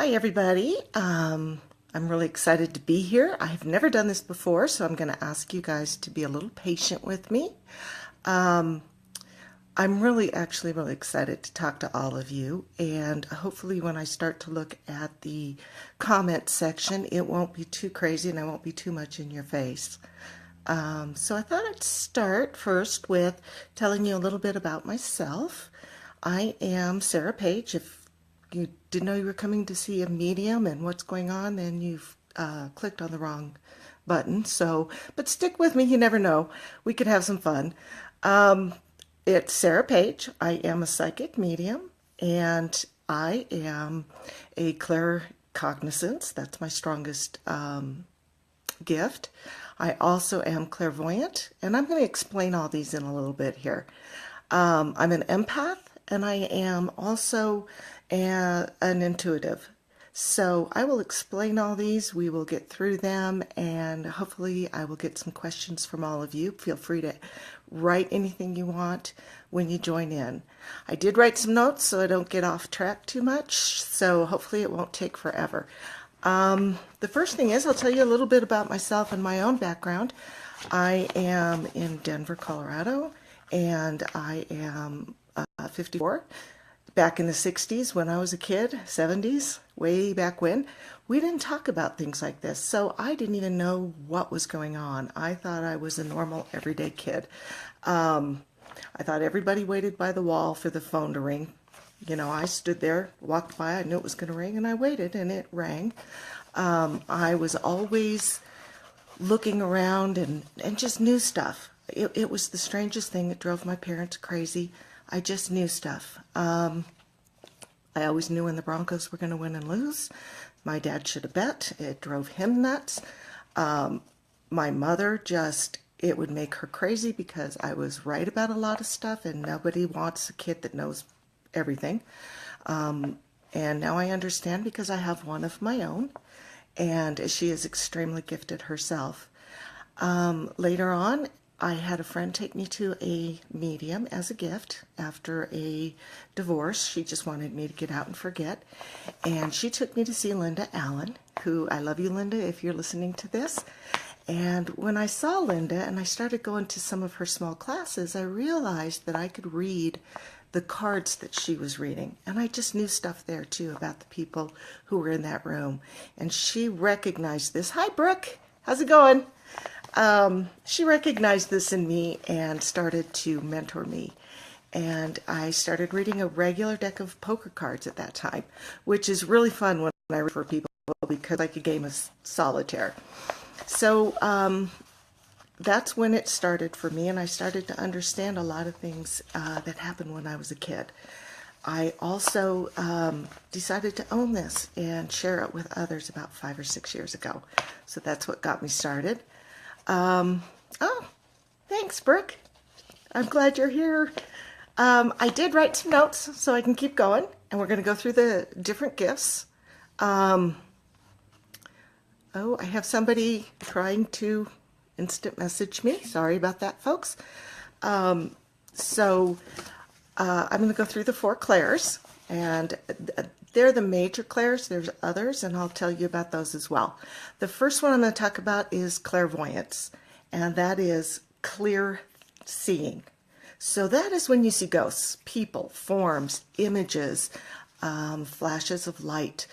Hi, everybody. I'm really excited to be here. I've never done this before, so I'm going to ask you guys to be a little patient with me. Um, I'm actually really excited to talk to all of you, and hopefully when I start to look at the comment section, it won't be too crazy and I won't be too much in your face. So I thought I'd start first with telling you a little bit about myself. I am Sarah Paige. If you didn't know you were coming to see a medium and what's going on, then you've clicked on the wrong button. But stick with me, you never know. We could have some fun. It's Sarah Paige. I am a psychic medium, and I am a claircognizance. That's my strongest gift. I also am clairvoyant, and I'm going to explain all these in a little bit here. I'm an empath, and I am also an intuitive. So I will explain all these. We will get through them, and hopefully I will get some questions from all of you. Feel free to write anything you want when you join in. I did write some notes so I don't get off track too much, so hopefully it won't take forever. The first thing is I'll tell you a little bit about myself and my own background. I am in Denver, Colorado, and I am 54. Back in the 60s when I was a kid, 70s, way back when, we didn't talk about things like this, so I didn't even know what was going on. I thought I was a normal, everyday kid. I thought everybody waited by the wall for the phone to ring. You know, I stood there, walked by, I knew it was going to ring, and I waited, and it rang. I was always looking around and just knew stuff. It was the strangest thing. It drove my parents crazy. I just knew stuff. I always knew when the Broncos were going to win and lose. My dad should have bet. It drove him nuts. My mother it would make her crazy because I was right about a lot of stuff, and nobody wants a kid that knows everything. And now I understand because I have one of my own, and she is extremely gifted herself. Later on, I had a friend take me to a medium as a gift after a divorce. She just wanted me to get out and forget. And she took me to see Linda Allen, who, I love you, Linda, if you're listening to this. And when I saw Linda and I started going to some of her small classes, I realized that I could read the cards that she was reading. And I just knew stuff there, too, about the people who were in that room. And she recognized this. Hi, Brooke. How's it going? She recognized this in me and started to mentor me. And I started reading a regular deck of poker cards at that time, which is really fun when I read for people because it's like a game of solitaire. So that's when it started for me, and I started to understand a lot of things that happened when I was a kid. I also decided to own this and share it with others about 5 or 6 years ago. So that's what got me started. Oh, thanks, Brooke. I'm glad you're here. I did write some notes so I can keep going, and we're going to go through the different gifts. Oh, I have somebody trying to instant message me. Sorry about that, folks. I'm going to go through the 4 clairs, and they're the major clairs. There's others, and I'll tell you about those as well. The first one I'm going to talk about is clairvoyance, and that is clear seeing. So that is when you see ghosts, people, forms, images, flashes of light.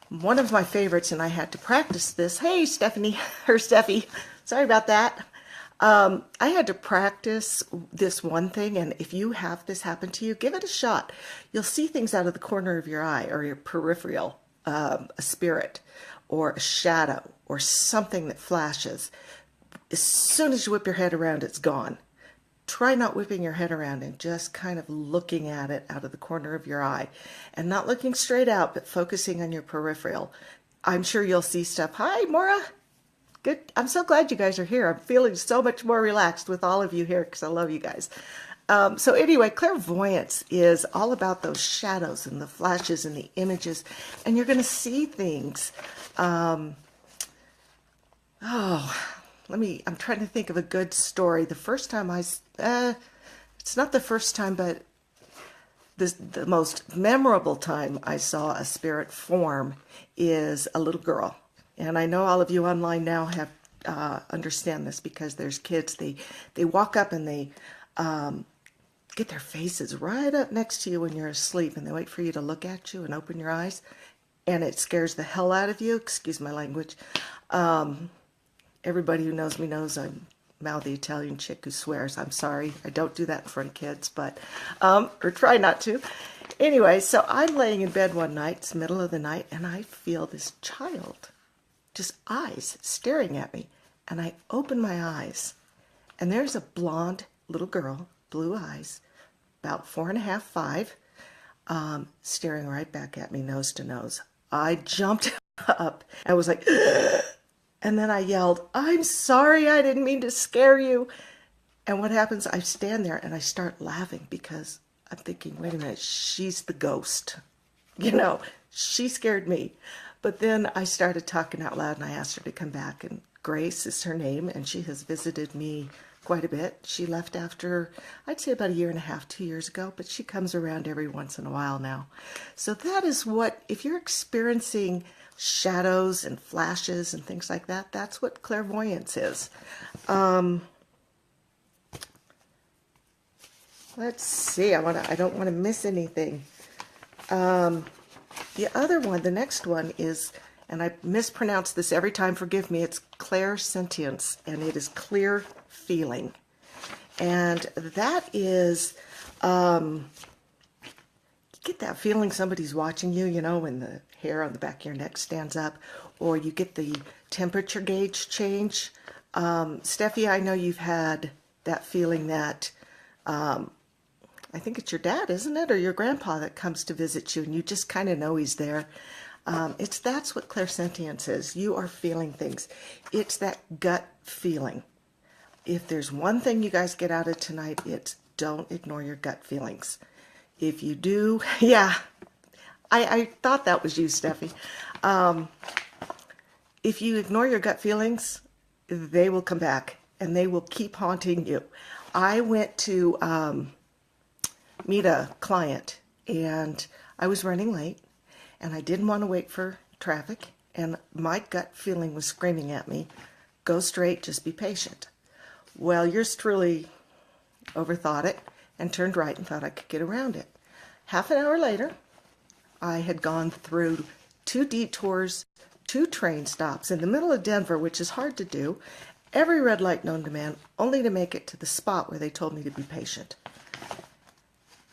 One of my favorites, and I had to practice this. Hey, Stephanie, or Steffi, sorry about that. I had to practice this one thing, and if you have this happen to you, give it a shot. You'll see things out of the corner of your eye or your peripheral, a spirit or a shadow or something that flashes. As soon as you whip your head around, it's gone. Try not whipping your head around and just kind of looking at it out of the corner of your eye and not looking straight out, but focusing on your peripheral. I'm sure you'll see stuff. Hi, Maura. Good. I'm so glad you guys are here. I'm feeling so much more relaxed with all of you here because I love you guys. So anyway, clairvoyance is all about those shadows and the flashes and the images, and you're going to see things. I'm trying to think of a good story. The first time it's not the first time, but the most memorable time I saw a spirit form is a little girl. And I know all of you online now have understand this, because there's kids, they walk up and they get their faces right up next to you when you're asleep, and they wait for you to look at you and open your eyes, and it scares the hell out of you. Excuse my language. Everybody who knows me knows I'm mouthy Italian chick who swears. I'm sorry, I don't do that in front of kids, but or try not to. Anyway, so I'm laying in bed one night, it's the middle of the night, and I feel this child, just eyes staring at me. And I open my eyes, and there's a blonde little girl, blue eyes, about 4.5, 5, staring right back at me, nose to nose. I jumped up. I was like, ugh! And then I yelled, "I'm sorry, I didn't mean to scare you." And what happens, I stand there and I start laughing, because I'm thinking, wait a minute, she's the ghost. You know, she scared me. But then I started talking out loud, and I asked her to come back, and Grace is her name, and she has visited me quite a bit. She left after, I'd say, about 1.5 years, 2 years ago, but she comes around every once in a while now. So that is what, if you're experiencing shadows and flashes and things like that, that's what clairvoyance is. Let's see, I don't want to miss anything. The other one, the next one is, and I mispronounce this every time, forgive me, it's Clairsentience, and it is clear feeling. And that is, you get that feeling somebody's watching you, you know, when the hair on the back of your neck stands up, or you get the temperature gauge change. Steffi, I know you've had that feeling that, I think it's your dad, isn't it, or your grandpa that comes to visit you, and you just kind of know he's there. That's what clairsentience is. You are feeling things. It's that gut feeling. If there's one thing you guys get out of tonight, it's don't ignore your gut feelings. If you do, yeah, I thought that was you, Steffi. If you ignore your gut feelings, they will come back, and they will keep haunting you. I went to meet a client, and I was running late, and I didn't want to wait for traffic, and my gut feeling was screaming at me, go straight, just be patient. Well, yours truly overthought it and turned right and thought I could get around it. Half an hour later, I had gone through 2 detours, 2 train stops in the middle of Denver, which is hard to do, every red light known to man, only to make it to the spot where they told me to be patient.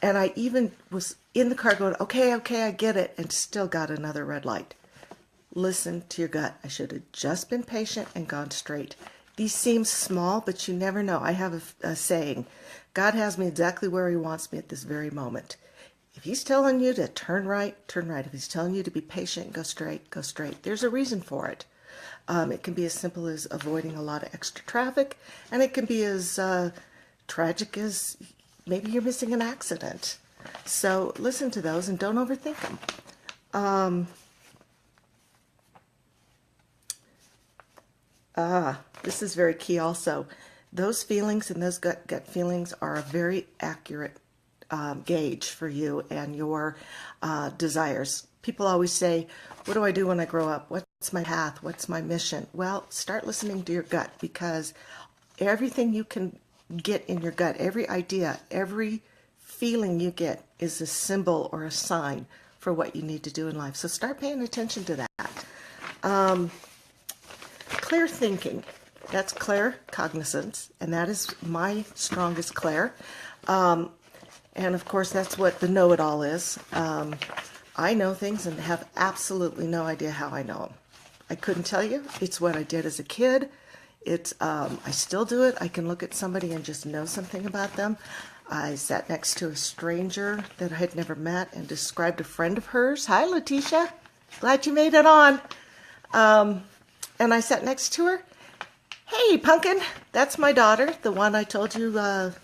And I even was in the car going, okay, I get it, and still got another red light. Listen to your gut. I should have just been patient and gone straight. These seem small, but you never know. I have a saying, God has me exactly where he wants me at this very moment. If he's telling you to turn right, turn right. If he's telling you to be patient, go straight, go straight. There's a reason for it. It can be as simple as avoiding a lot of extra traffic, and it can be as tragic as maybe you're missing an accident. So listen to those and don't overthink them. This is very key also. Those feelings and those gut feelings are a very accurate gauge for you and your desires. People always say, what do I do when I grow up? What's my path? What's my mission? Well, start listening to your gut, because everything you can get in your gut, every idea, every feeling you get is a symbol or a sign for what you need to do in life. So start paying attention to that. Clear thinking, that's claircognizance, and that is my strongest clair. And of course, that's what the know-it-all is. I know things and have absolutely no idea how I know them. I couldn't tell you. It's what I did as a kid. I still do it. I can look at somebody and just know something about them. I sat next to a stranger that I had never met and described a friend of hers. Hi, Letitia. Glad you made it on. And I sat next to her. Hey, Pumpkin, that's my daughter, the one I told you,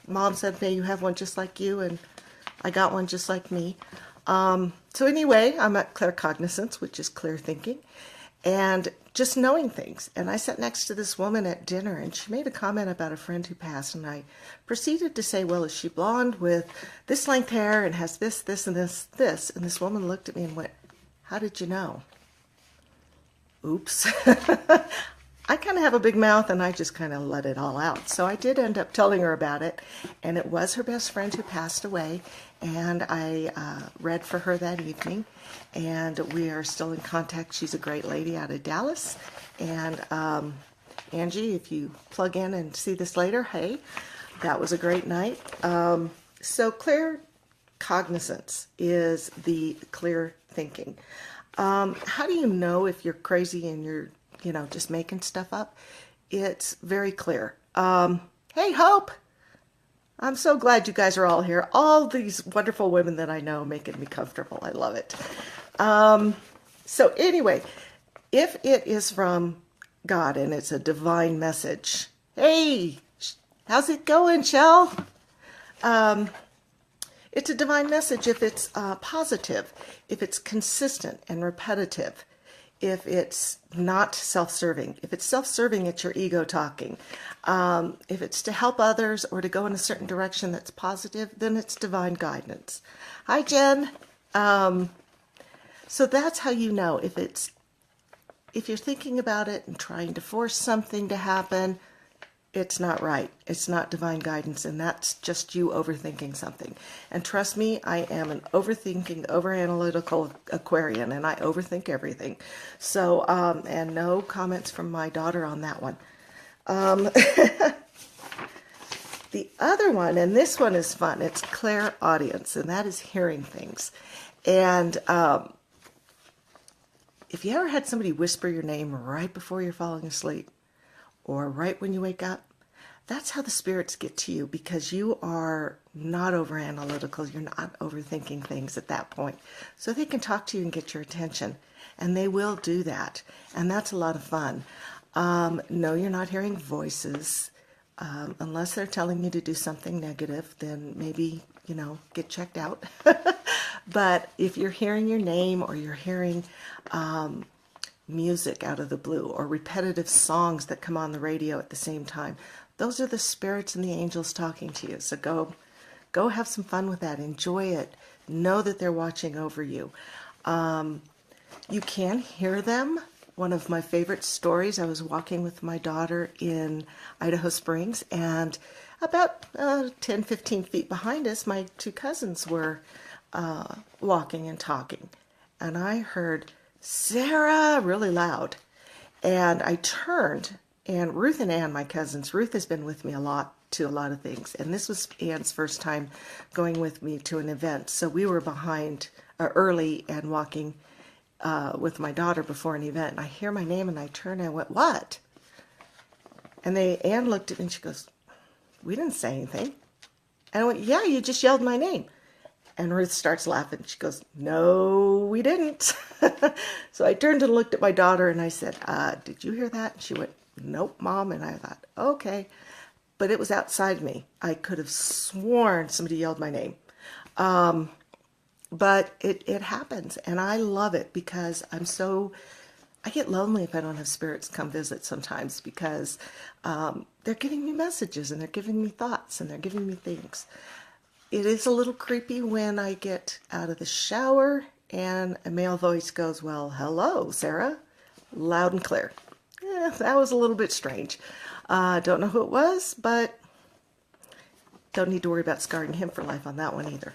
Mom said, may you have one just like you, and I got one just like me. So anyway, I'm at Claircognizance, which is clear thinking, and just knowing things. And I sat next to this woman at dinner, and she made a comment about a friend who passed, and I proceeded to say, well, is she blonde with this length hair and has this, this, and this? And this woman looked at me and went, how did you know? Oops. I kind of have a big mouth, and I just kind of let it all out. So I did end up telling her about it, and it was her best friend who passed away, and I read for her that evening, and we are still in contact. She's a great lady out of Dallas, and Angie, if you plug in and see this later, hey, that was a great night. So claircognizance is the clear thinking. How do you know if you're crazy and you're, just making stuff up? It's very clear. Hey, Hope! I'm so glad you guys are all here. All these wonderful women that I know making me comfortable. I love it. So anyway, if it is from God and it's a divine message, hey, how's it going, Shell? It's a divine message if it's positive, if it's consistent and repetitive, if it's not self-serving. If it's self-serving, it's your ego talking. If it's to help others or to go in a certain direction that's positive, then it's divine guidance. Hi, Jen. So that's how you know if you're thinking about it and trying to force something to happen, it's not right. It's not divine guidance, and that's just you overthinking something. And trust me, I am an overthinking, overanalytical Aquarian, and I overthink everything. So, and no comments from my daughter on that one. The other one, and this one is fun, it's clairaudience, and that is hearing things. And if you ever had somebody whisper your name right before you're falling asleep, or right when you wake up, that's how the spirits get to you, because you are not over analytical. You're not overthinking things at that point. So they can talk to you and get your attention, and they will do that. And that's a lot of fun. No, you're not hearing voices. Unless they're telling you to do something negative, then maybe, get checked out. But if you're hearing your name, or you're hearing music out of the blue, or repetitive songs that come on the radio at the same time, those are the spirits and the angels talking to you. So go have some fun with that. Enjoy it. Know that they're watching over you. You can hear them. One of my favorite stories, I was walking with my daughter in Idaho Springs, and about 10, 15 feet behind us, my two cousins were walking and talking. And I heard, Sarah, really loud. And I turned, and Ruth and Ann, my cousins, Ruth has been with me to a lot of things. And this was Ann's first time going with me to an event. So we were behind early and walking with my daughter before an event. And I hear my name, and I turn and I went, what? And Ann looked at me and she goes, we didn't say anything. And I went, yeah, you just yelled my name. And Ruth starts laughing. She goes, no, we didn't. So I turned and looked at my daughter, and I said, did you hear that? And she went, nope, Mom. And I thought, okay. But it was outside me. I could have sworn somebody yelled my name. But it happens, and I love it, because I get lonely if I don't have spirits come visit sometimes, because they're giving me messages, and they're giving me thoughts, and they're giving me things. It is a little creepy when I get out of the shower and a male voice goes, well, hello, Sarah, loud and clear. Yeah, that was a little bit strange. Don't know who it was, but don't need to worry about scarring him for life on that one either.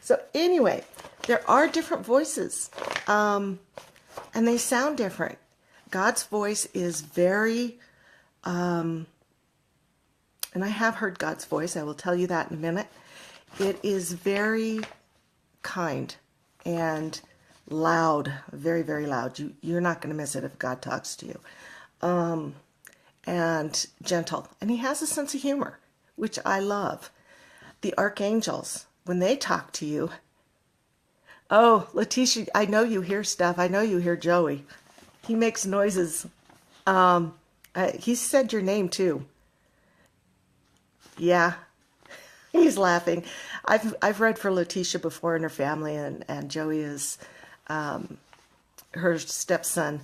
So anyway, there are different voices, and they sound different. God's voice is very, and I have heard God's voice. I will tell you that in a minute. It is very kind and loud, very, very loud. You're not going to miss it if God talks to you. And gentle. And he has a sense of humor, which I love. The archangels, when they talk to you, oh, Letitia, I know you hear stuff. I know you hear Joey. He makes noises. He said your name too. Yeah, he's laughing. I've read for Letitia before and her family, and Joey is her stepson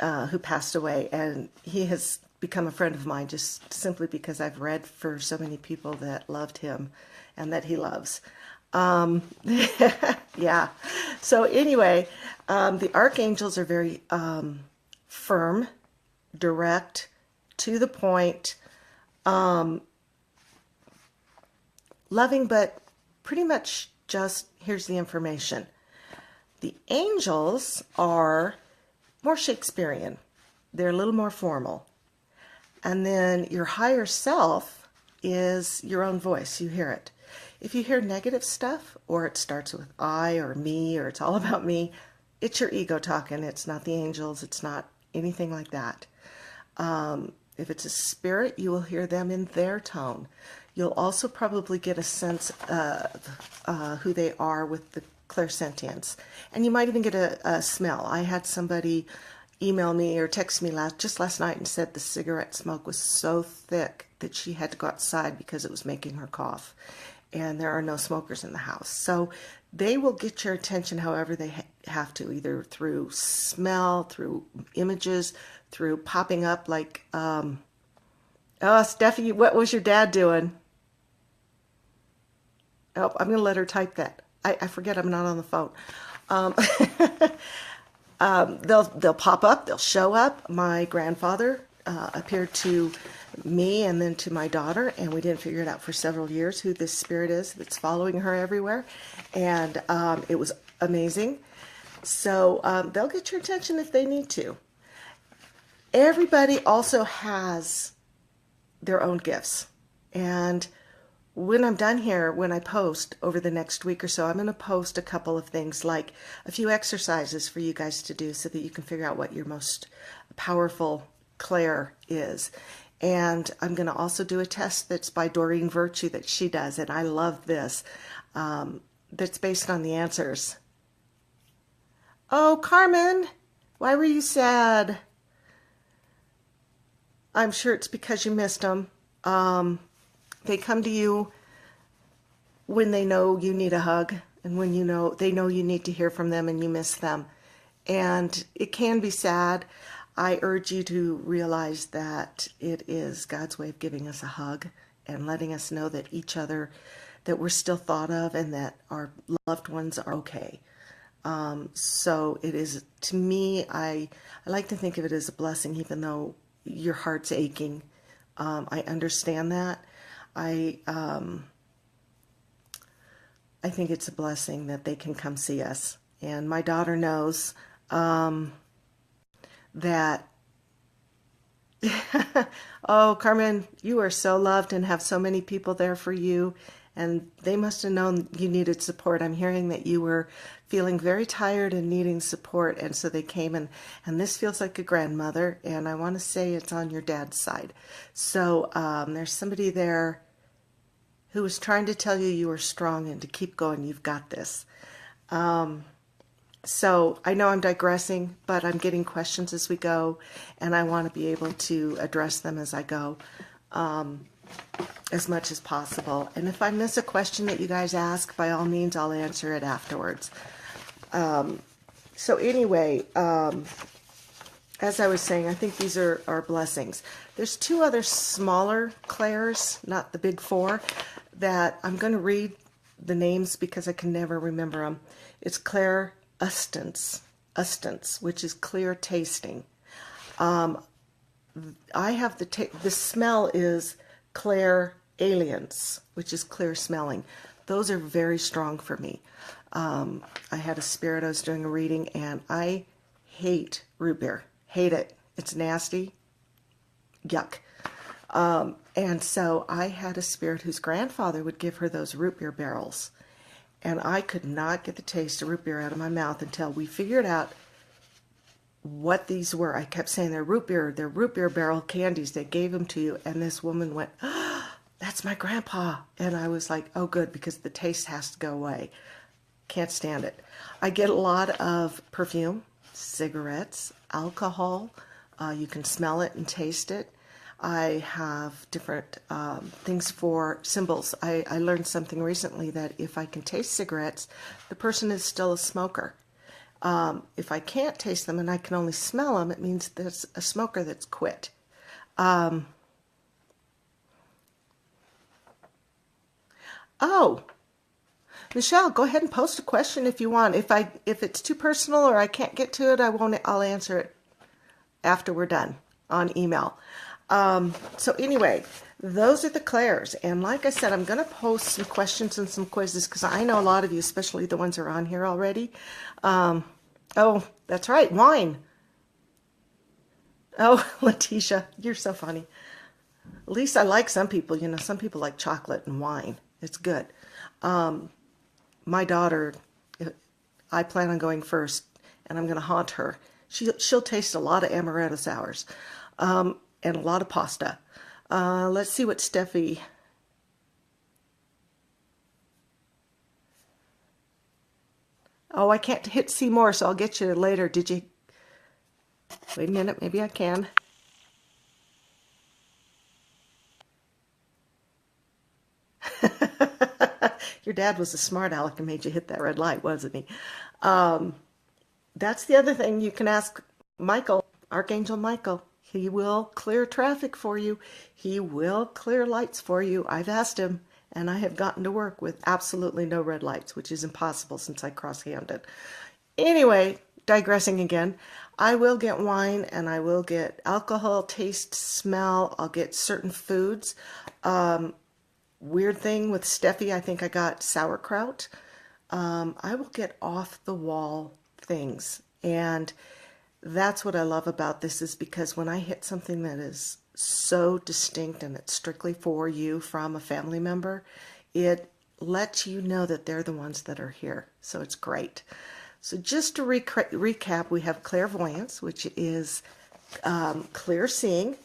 who passed away, and he has become a friend of mine just simply because I've read for so many people that loved him and that he loves. Yeah. So anyway, the archangels are very firm, direct, to the point, loving, but pretty much just here's the information. The angels are more Shakespearean. They're a little more formal. And then your higher self is your own voice. You hear it. If you hear negative stuff, or it starts with I or me, or it's all about me, it's your ego talking. It's not the angels. It's not anything like that. If it's a spirit, you will hear them in their tone. You'll also probably get a sense of who they are with the clairsentience. And you might even get a smell. I had somebody email me or text me just last night and said the cigarette smoke was so thick that she had to go outside because it was making her cough. And there are no smokers in the house. So they will get your attention however they have to, either through smell, through images, through popping up like, oh, Steffi, what was your dad doing? Oh, I'm going to let her type that. I forget I'm not on the phone. They'll pop up, they'll show up. My grandfather appeared to me and then to my daughter, and we didn't figure it out for several years who this spirit is that's following her everywhere. And it was amazing. So they'll get your attention if they need to. Everybody also has their own gifts. And when I'm done here, when I post over the next week or so, I'm going to post a couple of things, like a few exercises for you guys to do so that you can figure out what your most powerful clair is. And I'm going to also do a test that's by Doreen Virtue that she does, and I love this, that's based on the answers. Oh, Carmen, why were you sad? I'm sure it's because you missed them. They come to you when they know you need a hug, and when they know you need to hear from them and you miss them. And it can be sad. I urge you to realize that it is God's way of giving us a hug and letting us know that that we're still thought of and that our loved ones are okay. So it is, to me, I like to think of it as a blessing, even though your heart's aching. I understand that. I think it's a blessing that they can come see us. And my daughter knows that, oh, Carmen, you are so loved and have so many people there for you. And they must have known you needed support. I'm hearing that you were feeling very tired and needing support. And so they came, and this feels like a grandmother. And I want to say it's on your dad's side. So there's somebody there who was trying to tell you were strong and to keep going. You've got this. So I know I'm digressing, but I'm getting questions as we go, and I want to be able to address them as I go, as much as possible. And if I miss a question that you guys ask, by all means, I'll answer it afterwards. So anyway, as I was saying, I think these are blessings. There's two other smaller clairs, not the big four, that I'm going to read the names because I can never remember them. It's Clairaudience, which is clear tasting. I have the smell is Clairaudience, which is clear smelling. Those are very strong for me. I had a spirit, I was doing a reading, and I hate root beer. Hate it. It's nasty. Yuck. And so I had a spirit whose grandfather would give her those root beer barrels. And I could not get the taste of root beer out of my mouth until we figured out what these were. I kept saying they're root beer barrel candies. They gave them to you. And this woman went, oh, that's my grandpa. And I was like, oh, good, because the taste has to go away. Can't stand it. I get a lot of perfume, cigarettes, alcohol. You can smell it and taste it. I have different things for symbols. I learned something recently that if I can taste cigarettes, the person is still a smoker. If I can't taste them and I can only smell them, it means there's a smoker that's quit. Oh, Michelle, go ahead and post a question if you want. If it's too personal or I can't get to it, I'll answer it after we're done on email. So anyway, those are the clairs. And like I said, I'm going to post some questions and some quizzes because I know a lot of you, especially the ones that are on here already. Oh, that's right, wine. Oh, Letitia, you're so funny. At least I like some people. You know, some people like chocolate and wine. It's good. My daughter, I plan on going first, and I'm going to haunt her. She'll taste a lot of amaretto sours, and a lot of pasta. Let's see what Steffi. Oh, I can't hit see more, so I'll get you later. Did you? Wait a minute, maybe I can. Your dad was a smart aleck and made you hit that red light, wasn't he? That's the other thing. You can ask Michael, Archangel Michael. He will clear traffic for you. He will clear lights for you. I've asked him, and I have gotten to work with absolutely no red lights, which is impossible since I cross-handed. Anyway, digressing again, I will get wine and I will get alcohol, taste, smell. I'll get certain foods. Weird thing with Steffi, I think I got sauerkraut. I will get off the wall things. And that's what I love about this, is because when I hit something that is so distinct and it's strictly for you from a family member, it lets you know that they're the ones that are here. So it's great. So just to recap, we have clairvoyance, which is clear seeing.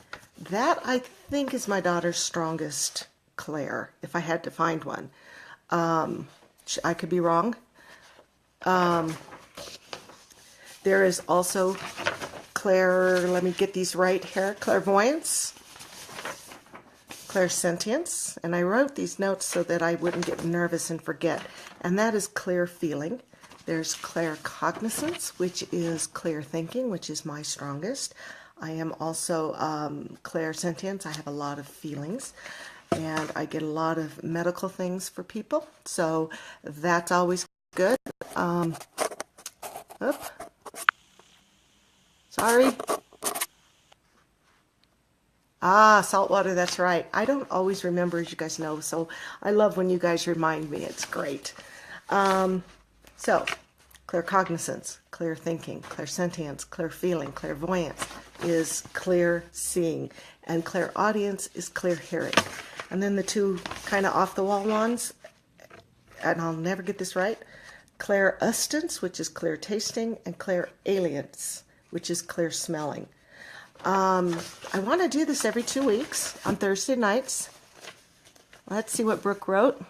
That I think is my daughter's strongest clair, if I had to find one. I could be wrong. There is also let me get these right here, clairvoyance, clairsentience, and I wrote these notes so that I wouldn't get nervous and forget, and that is clear feeling. There's claircognizance, which is clear thinking, which is my strongest. I am also clairsentience. I have a lot of feelings, and I get a lot of medical things for people, so that's always good. Sorry. Saltwater, that's right. I don't always remember, as you guys know, so I love when you guys remind me. It's great. So, claircognizance, clear thinking, clairsentience, clear feeling, clairvoyance is clear seeing, and clairaudience is clear hearing. And then the two kind of off-the-wall ones, and I'll never get this right, clairaudience, which is clear tasting, and clairalience, which is clear smelling. I want to do this every 2 weeks on Thursday nights. Let's see what Brooke wrote.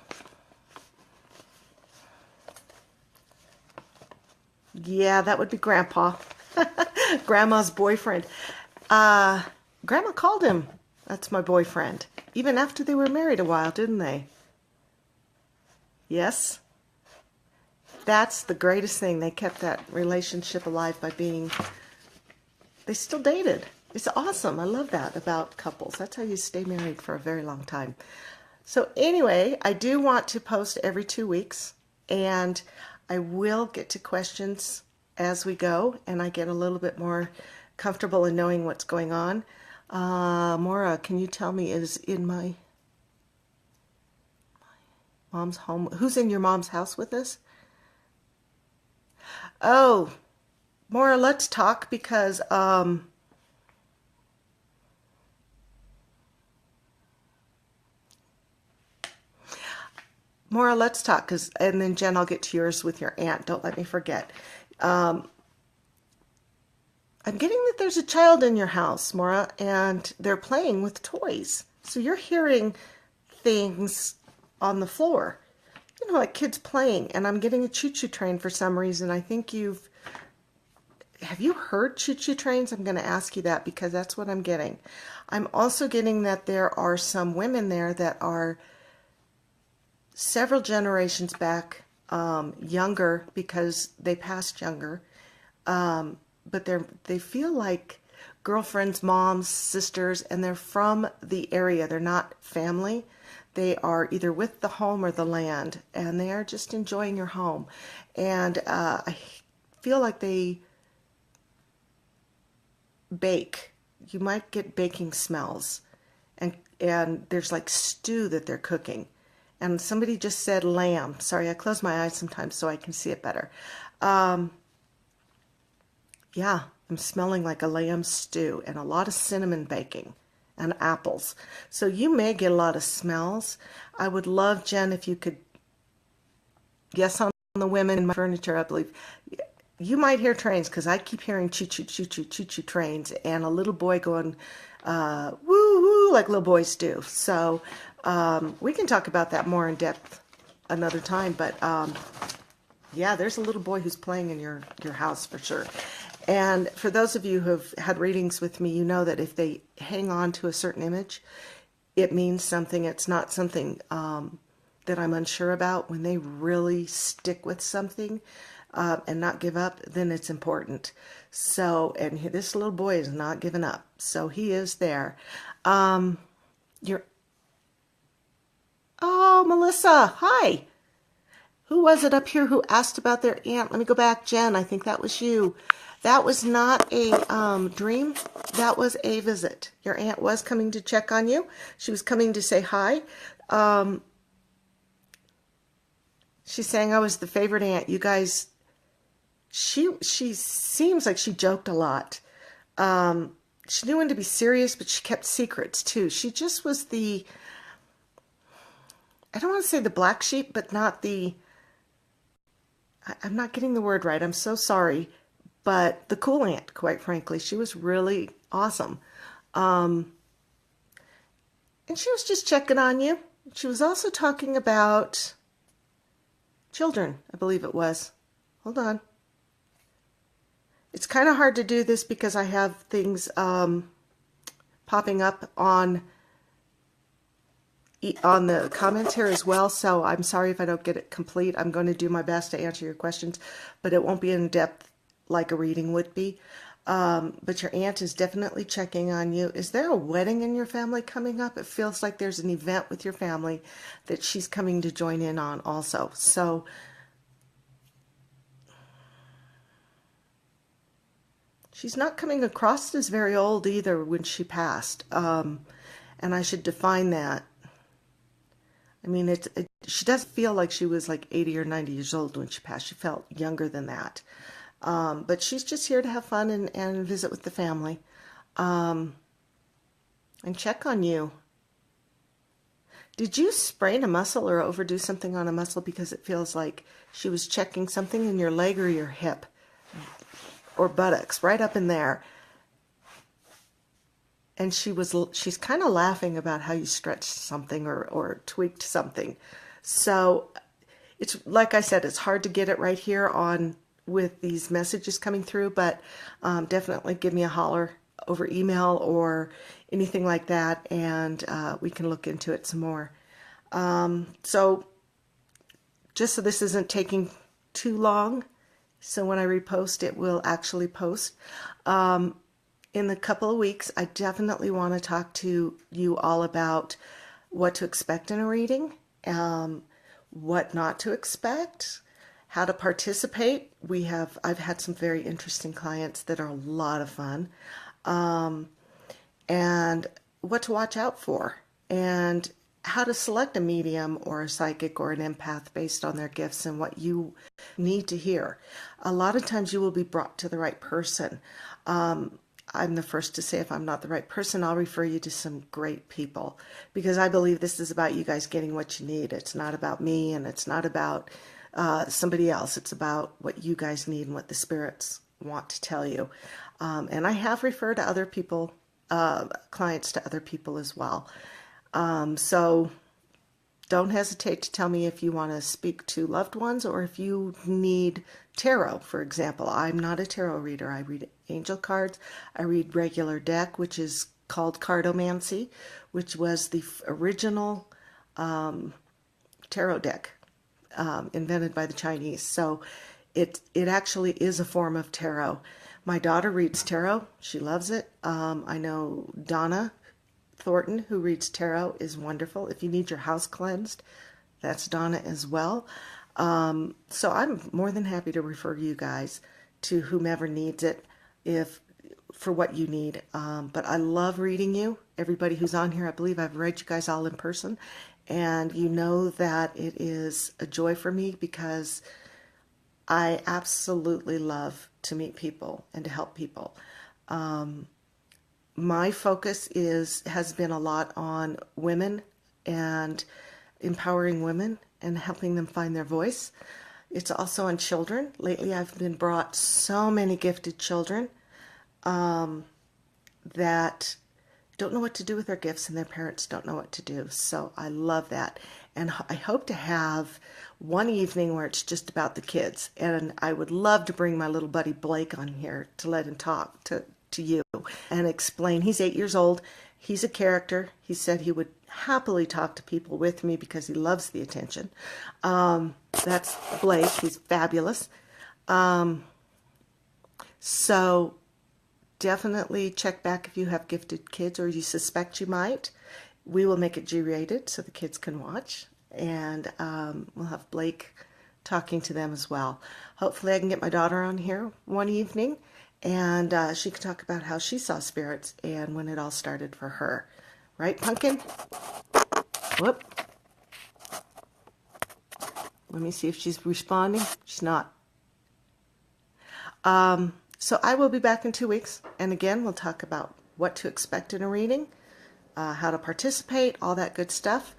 Yeah, that would be Grandpa. Grandma's boyfriend. Grandma called him. That's my boyfriend. Even after they were married a while, didn't they? Yes. That's the greatest thing. They kept that relationship alive by they still dated. It's awesome. I love that about couples. That's how you stay married for a very long time. So anyway, I do want to post every 2 weeks, and I will get to questions as we go, and I get a little bit more comfortable in knowing what's going on. Maura, can you tell me, is in my mom's home? Who's in your mom's house with us? Oh, Maura, let's talk because Maura, let's talk, and then Jen, I'll get to yours with your aunt. Don't let me forget. I'm getting that there's a child in your house, Maura, and they're playing with toys. So you're hearing things on the floor, you know, like kids playing. And I'm getting a choo-choo train for some reason. I think have you heard choo-choo trains? I'm going to ask you that because that's what I'm getting. I'm also getting that there are some women there that are several generations back, younger because they passed younger, but they feel like girlfriends, moms, sisters, and they're from the area. They're not family. They are either with the home or the land, and they are just enjoying your home. And I feel like they bake. You might get baking smells, and there's like stew that they're cooking. And somebody just said lamb. Sorry, I close my eyes sometimes so I can see it better. Yeah, I'm smelling like a lamb stew and a lot of cinnamon baking and apples. So you may get a lot of smells. I would love, Jen, if you could guess on the women in my furniture, I believe. You might hear trains because I keep hearing choo choo choo choo choo choo trains and a little boy going woo woo like little boys do. So we can talk about that more in depth another time. But yeah, there's a little boy who's playing in your house for sure. And for those of you who have had readings with me, you know that if they hang on to a certain image, it means something. It's not something that I'm unsure about. When they really stick with something and not give up, then it's important. So, and this little boy is not giving up. So he is there. Oh, Melissa, hi. Who was it up here who asked about their aunt? Let me go back. Jen, I think that was you. That was not a dream. That was a visit. Your aunt was coming to check on you. She was coming to say hi. She's saying I was the favorite aunt. You guys, she seems like she joked a lot. She knew when to be serious, but she kept secrets too. She just was the, I don't want to say the black sheep, but not the, I'm not getting the word right. I'm so sorry. But the cool aunt, quite frankly, she was really awesome. And she was just checking on you. She was also talking about children, I believe it was. Hold on. It's kind of hard to do this because I have things popping up on the comments here as well, so I'm sorry if I don't get it complete. I'm going to do my best to answer your questions, but it won't be in depth like a reading would be. But your aunt is definitely checking on you. Is there a wedding in your family coming up? It feels like there's an event with your family that she's coming to join in on also. So she's not coming across as very old either when she passed. And I should define that. I mean, she doesn't feel like she was like 80 or 90 years old when she passed. She felt younger than that. But she's just here to have fun and visit with the family and check on you. Did you sprain a muscle or overdo something on a muscle? Because it feels like she was checking something in your leg or your hip or buttocks, right up in there. And she's kind of laughing about how you stretched something or tweaked something. So it's like I said, it's hard to get it right here on with these messages coming through, but definitely give me a holler over email or anything like that, and we can look into it some more. So just so this isn't taking too long, so when I repost, it will actually post. In a couple of weeks, I definitely want to talk to you all about what to expect in a reading, what not to expect, how to participate. I've had some very interesting clients that are a lot of fun, and what to watch out for, and how to select a medium or a psychic or an empath based on their gifts and what you need to hear. A lot of times you will be brought to the right person. I'm the first to say if I'm not the right person, I'll refer you to some great people, because I believe this is about you guys getting what you need. It's not about me, and it's not about somebody else. It's about what you guys need and what the spirits want to tell you. And I have referred to other people, clients to other people as well. So don't hesitate to tell me if you want to speak to loved ones or if you need tarot, for example. I'm not a tarot reader. I read angel cards. I read regular deck, which is called cardomancy, which was the original tarot deck invented by the Chinese. So it actually is a form of tarot. My daughter reads tarot. She loves it. I know Donna Thornton, who reads tarot, is wonderful. If you need your house cleansed, that's Donna as well. So I'm more than happy to refer you guys to whomever needs it if for what you need. But I love reading you. Everybody who's on here, I believe I've read you guys all in person. And you know that it is a joy for me because I absolutely love to meet people and to help people. My focus has been a lot on women and empowering women and helping them find their voice. It's also on children. Lately I've been brought so many gifted children that don't know what to do with their gifts and their parents don't know what to do. So I love that. And I hope to have one evening where it's just about the kids. And I would love to bring my little buddy Blake on here to let him talk to you and explain. He's 8 years old. He's a character. He said he would happily talk to people with me because he loves the attention. That's Blake. He's fabulous. So definitely check back if you have gifted kids or you suspect you might. We will make it G-rated so the kids can watch. And we'll have Blake talking to them as well. Hopefully I can get my daughter on here one evening and she can talk about how she saw spirits and when it all started for her. Right, Pumpkin? Whoop. Let me see if she's responding. She's not. So I will be back in 2 weeks. And again, we'll talk about what to expect in a reading, how to participate, all that good stuff.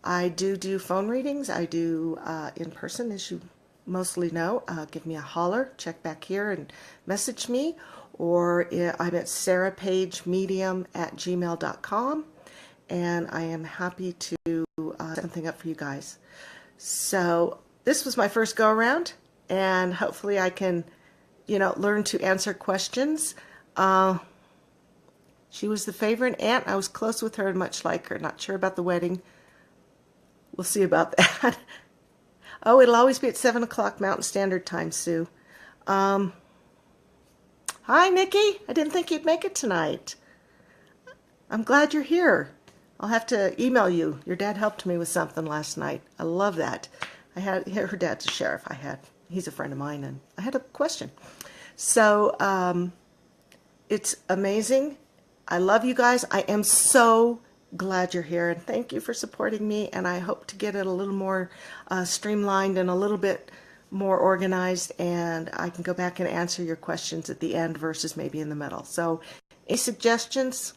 I do phone readings. I do in person, as you mostly know. Give me a holler. Check back here and message me. Or I'm at paige.medium@gmail.com. And I am happy to set something up for you guys. So this was my first go around, and hopefully I can, learn to answer questions. She was the favorite aunt. I was close with her and much like her. Not sure about the wedding. We'll see about that. Oh, it'll always be at 7 o'clock Mountain Standard Time, Sue. Hi, Nikki. I didn't think you'd make it tonight. I'm glad you're here. I'll have to email you. Your dad helped me with something last night. I love that. Her dad's a sheriff. He's a friend of mine, and I had a question. So it's amazing. I love you guys. I am so glad you're here, and thank you for supporting me. And I hope to get it a little more streamlined and a little bit more organized, and I can go back and answer your questions at the end versus maybe in the middle. So any suggestions?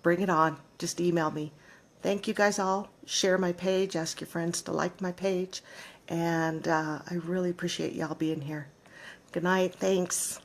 Bring it on. Just email me. Thank you guys all. Share my page. Ask your friends to like my page. And I really appreciate y'all being here. Good night. Thanks.